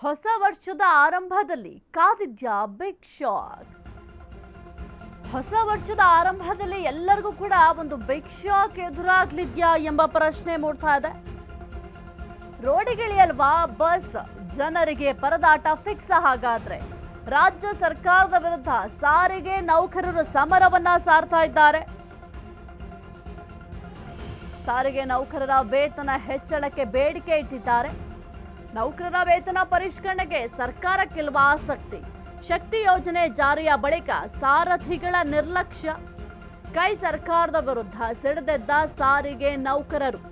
ಹೊಸ ವರ್ಷದ ಆರಂಭದಲ್ಲಿ ಕಾದಿದ್ಯಾ ಬಿಗ್ ಶಾಕ್. ಹೊಸ ವರ್ಷದ ಆರಂಭದಲ್ಲಿ ಎಲ್ಲರಿಗೂ ಕೂಡ ಒಂದು ಬಿಗ್ ಶಾಕ್ ಎದುರಾಗ್ಲಿದ್ಯಾ ಎಂಬ ಪ್ರಶ್ನೆ ಮೂಡ್ತಾ ಇದೆ. ರೋಡಿಗಿಳಿಯಲ್ವಾ ಬಸ್, ಜನರಿಗೆ ಪರದಾಟ ಫಿಕ್ಸ್. ಹಾಗಾದ್ರೆ ರಾಜ್ಯ ಸರ್ಕಾರದ ವಿರುದ್ಧ ಸಾರಿಗೆ ನೌಕರರು ಸಮರವನ್ನ ಸಾರ್ತಾ ಇದ್ದಾರೆ. ಸಾರಿಗೆ ನೌಕರರ ವೇತನ ಹೆಚ್ಚಳಕ್ಕೆ ಬೇಡಿಕೆ ಇಟ್ಟಿದ್ದಾರೆ. ನೌಕರರ ವೇತನ ಪರಿಷ್ಕರಣೆಗೆ ಸರ್ಕಾರಕ್ಕಿಲ್ವಾ ಆಸಕ್ತಿ? ಶಕ್ತಿ ಯೋಜನೆ ಜಾರಿಯ ಬಳಿಕ ಸಾರಥಿಗಳ ನಿರ್ಲಕ್ಷ್ಯ. ಕೈ ಸರ್ಕಾರದ ವಿರುದ್ಧ ಸಿಡಿದೆದ್ದ ಸಾರಿಗೆ ನೌಕರರು.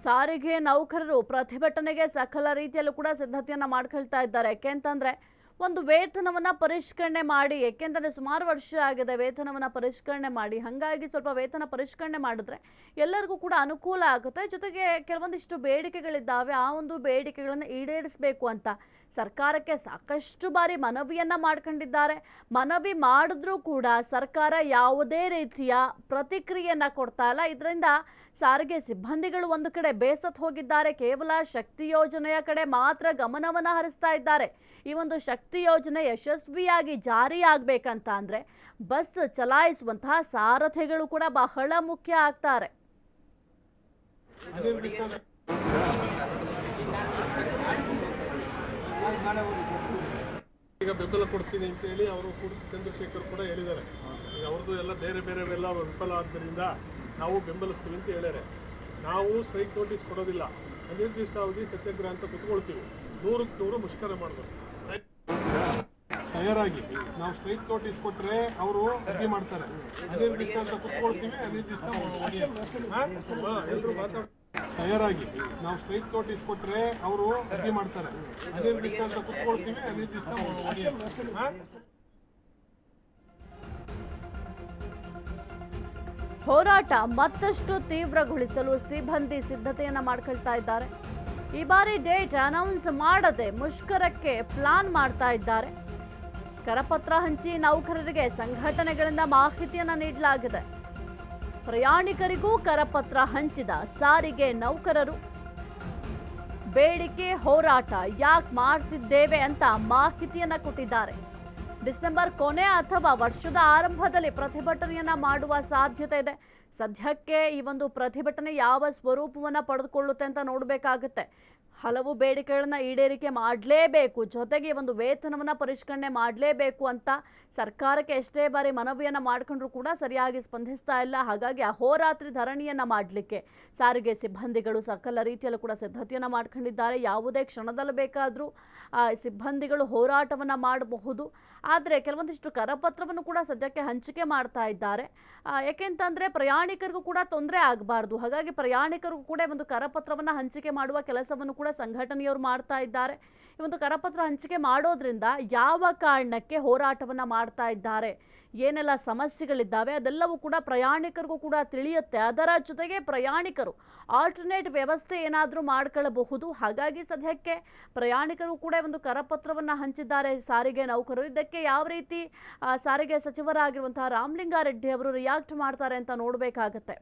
ಸಾರಿಗೆ ನೌಕರರು ಪ್ರತಿಭಟನೆಗೆ ಸಕಲ ರೀತಿಯಲ್ಲೂ ಕೂಡ ಸಿದ್ಧತೆಯನ್ನ ಮಾಡ್ಕೊಳ್ತಾ ಇದ್ದಾರೆ. ಯಾಕೆಂತಂದ್ರೆ ಒಂದು ವೇತನವನ್ನ ಪರಿಷ್ಕರಣೆ ಮಾಡಿ, ಯಾಕೆಂದ್ರೆ ಸುಮಾರು ವರ್ಷ ಆಗಿದೆ ವೇತನವನ್ನ ಪರಿಷ್ಕರಣೆ ಮಾಡಿ. ಹಾಗಾಗಿ ಸ್ವಲ್ಪ ವೇತನ ಪರಿಷ್ಕರಣೆ ಮಾಡಿದ್ರೆ ಎಲ್ಲರಿಗೂ ಕೂಡ ಅನುಕೂಲ ಆಗುತ್ತೆ. ಜೊತೆಗೆ ಕೆಲವೊಂದಿಷ್ಟು ಬೇಡಿಕೆಗಳಿದ್ದಾವೆ, ಆ ಒಂದು ಬೇಡಿಕೆಗಳನ್ನು ಈಡೇರಿಸಬೇಕು ಅಂತ ಸರ್ಕಾರಕ್ಕೆ ಸಾಕಷ್ಟು ಬಾರಿ ಮನವಿಯನ್ನ ಮಾಡ್ಕೊಂಡಿದ್ದಾರೆ. ಮನವಿ ಮಾಡಿದ್ರೂ ಕೂಡ ಸರ್ಕಾರ ಯಾವುದೇ ರೀತಿಯ ಪ್ರತಿಕ್ರಿಯೆಯನ್ನ ಕೊಡ್ತಾ ಇಲ್ಲ. ಇದರಿಂದ ಸಾರಿಗೆ ಸಿಬ್ಬಂದಿಗಳು ಒಂದು ಕಡೆ ಬೇಸತ್ತು ಹೋಗಿದ್ದಾರೆ. ಕೇವಲ ಶಕ್ತಿ ಯೋಜನೆಯ ಕಡೆ ಮಾತ್ರ ಗಮನವನ್ನ ಹರಿಸ್ತಾ ಇದ್ದಾರೆ. ಈ ಒಂದು ಶಕ್ತಿ ಯೋಜನೆ ಯಶಸ್ವಿಯಾಗಿ ಜಾರಿಯಾಗಬೇಕಂತ ಅಂದ್ರೆ ಬಸ್ ಚಲಾಯಿಸುವಂತಹ ಸಾರಥಿಗಳು ಕೂಡ ಬಹಳ ಮುಖ್ಯ ಆಗ್ತಾರೆ. ಈಗ ಬೆಂಬಲ ಕೊಡ್ತೀನಿ ಅಂತ ಹೇಳಿ ಅವರು ಚಂದ್ರಶೇಖರ್ ಕೂಡ ಹೇಳಿದ್ದಾರೆ. ಈಗ ಅವ್ರದ್ದು ಎಲ್ಲ ಬೇರೆ ಬೇರೆವೆಲ್ಲ ವಿಫಲ ಆದ್ದರಿಂದ ನಾವು ಬೆಂಬಲಿಸ್ತೀವಿ ಅಂತ ಹೇಳ್ಯಾರೆ. ನಾವು ಸ್ಟ್ರೈಕ್ ನೋಟಿಸ್ ಕೊಡೋದಿಲ್ಲ, ಅನಿರ್ದಿಷ್ಟಾವಧಿ ಸತ್ಯಾಗ್ರಹ ಅಂತ ಕುತ್ಕೊಳ್ತೀವಿ. 100ಕ್ಕೆ 100 ಮುಷ್ಕರ ಮಾಡಬೇಕು. ತಯಾರಾಗಿ ನಾವು ಸ್ಟ್ರೈಕ್ ನೋಟಿಸ್ ಕೊಟ್ಟರೆ ಅವರು ಅರ್ಜಿ ಮಾಡ್ತಾರೆ. ಅನಿರ್ದಿಷ್ಟ ಅಂತ ಕುತ್ಕೊಳ್ತೀವಿ, ಅನಿರ್ದಿಷ್ಟ ಎಲ್ಲರೂ ಮಾತಾಡ್ತಾರೆ. ತಯಾರಾಗಿ ನಾವು ಸ್ಟ್ರೈಕ್ ನೋಟಿಸ್ ಕೊಟ್ಟರೆ ಅವರು ಅರ್ಜಿ ಮಾಡ್ತಾರೆ. ಅನಿರ್ದಿಷ್ಟ ಅಂತ ಕುತ್ಕೊಳ್ತೀವಿ, ಅನಿರ್ದಿಷ್ಟ ಹೋರಾಟ ಮತ್ತಷ್ಟು ತೀವ್ರಗೊಳಿಸಲು ಸಿಬ್ಬಂದಿ ಸಿದ್ಧತೆಯನ್ನ ಮಾಡ್ಕೊಳ್ತಾ ಇದ್ದಾರೆ. ಈ ಬಾರಿ ಡೇಟ್ ಅನೌನ್ಸ್ ಮಾಡದೆ ಮುಷ್ಕರಕ್ಕೆ ಪ್ಲಾನ್ ಮಾಡ್ತಾ ಇದ್ದಾರೆ. ಕರಪತ್ರ ಹಂಚಿ ನೌಕರರಿಗೆ ಸಂಘಟನೆಗಳಿಂದ ಮಾಹಿತಿಯನ್ನ ನೀಡಲಾಗಿದೆ. ಪ್ರಯಾಣಿಕರಿಗೂ ಕರಪತ್ರ ಹಂಚಿದ ಸಾರಿಗೆ ನೌಕರರು ಬೇಡಿಕೆ ಹೋರಾಟ ಯಾಕೆ ಮಾಡ್ತಿದ್ದೇವೆ ಅಂತ ಮಾಹಿತಿಯನ್ನ ಕೊಟ್ಟಿದ್ದಾರೆ. ಡಿಸೆಂಬರ್ ಕೊನೆ ಅಥವಾ ವರ್ಷದ ಆರಂಭದಲ್ಲಿ ಪ್ರತಿಭಟನೆಯನ್ನ ಮಾಡುವ ಸಾಧ್ಯತೆ ಇದೆ. ಸದ್ಯಕ್ಕೆ ಈ ಒಂದು ಪ್ರತಿಭಟನೆ ಯಾವ ಸ್ವರೂಪವನ್ನ ಪಡೆದುಕೊಳ್ಳುತ್ತೆ ಅಂತ ನೋಡಬೇಕಾಗುತ್ತೆ. ಹಲವು ಬೇಡಿಕೆಗಳನ್ನ ಈಡೇರಿಕೆ ಮಾಡಲೇಬೇಕು, ಜೊತೆಗೆ ಒಂದು ವೇತನವನ್ನ ಪರಿಷ್ಕರಣೆ ಮಾಡಲೇಬೇಕು ಅಂತ ಸರ್ಕಾರಕ್ಕೆ ಎಷ್ಟೇ ಬಾರಿ ಮನವಿಯನ್ನ ಮಾಡಿಕೊಂಡ್ರೂ ಕೂಡ ಸರಿಯಾಗಿ ಸ್ಪಂದಿಸ್ತಾ ಇಲ್ಲ. ಹಾಗಾಗಿ ಅಹೋರಾತ್ರಿ ಧರಣಿಯನ್ನ ಮಾಡಲಿಕ್ಕೆ ಸಾರಿಗೆ ಸಿಬ್ಬಂದಿಗಳು ಸಕಲ ರೀತಿಯಲ್ಲೂ ಕೂಡ ಸಿದ್ಧತೆಯನ್ನ ಮಾಡ್ಕೊಂಡಿದ್ದಾರೆ. ಯಾವುದೇ ಕ್ಷಣದಲ್ಲಿ ಬೇಕಾದರೂ ಸಿಬ್ಬಂದಿಗಳು ಹೋರಾಟವನ್ನ ಮಾಡಬಹುದು. ಆದರೆ ಕೆಲವೊಂದಿಷ್ಟು ಕರಪತ್ರವನ್ನು ಕೂಡ ಸದ್ಯಕ್ಕೆ ಹಂಚಿಕೆ ಮಾಡ್ತಾ ಇದ್ದಾರೆ. ಯಾಕೆಂತಂದ್ರೆ ಪ್ರಯಾಣಿಕರಿಗೂ ಕೂಡ ತೊಂದರೆ ಆಗಬಾರ್ದು. ಹಾಗಾಗಿ ಪ್ರಯಾಣಿಕರಿಗೂ ಕೂಡ ಒಂದು ಕರಪತ್ರವನ್ನು ಹಂಚಿಕೆ ಮಾಡುವ ಕೆಲಸವನ್ನು ಕೂಡ ಸಂಘಟನೆಯವರು ಮಾಡ್ತಾ ಇದ್ದಾರೆ. ಈ ಒಂದು ಕರಪತ್ರ ಹಂಚಿಕೆ ಮಾಡೋದ್ರಿಂದ ಯಾವ ಕಾರಣಕ್ಕೆ ಹೋರಾಟವನ್ನ ಮಾಡ್ತಾ ಇದ್ದಾರೆ, ಏನೆಲ್ಲ ಸಮಸ್ಯೆಗಳಿದ್ದಾವೆ ಅದೆಲ್ಲವೂ ಕೂಡ ಪ್ರಯಾಣಿಕರಿಗೂ ಕೂಡ ತಿಳಿಯುತ್ತೆ. ಅದರ ಜೊತೆಗೆ ಪ್ರಯಾಣಿಕರು ಆಲ್ಟರ್ನೇಟ್ ವ್ಯವಸ್ಥೆ ಏನಾದರೂ ಮಾಡ್ಕೊಳ್ಳಬಹುದು. ಹಾಗಾಗಿ ಸದ್ಯಕ್ಕೆ ಪ್ರಯಾಣಿಕರು ಕೂಡ ಒಂದು ಕರಪತ್ರವನ್ನು ಹಂಚಿದ್ದಾರೆ ಸಾರಿಗೆ ನೌಕರರು. ಇದಕ್ಕೆ ಯಾವ ರೀತಿ ಸಾರಿಗೆ ಸಚಿವರಾಗಿರುವಂತಹ ರಾಮಲಿಂಗಾರೆಡ್ಡಿ ಅವರು ರಿಯಾಕ್ಟ್ ಮಾಡ್ತಾರೆ ಅಂತ ನೋಡಬೇಕಾಗತ್ತೆ.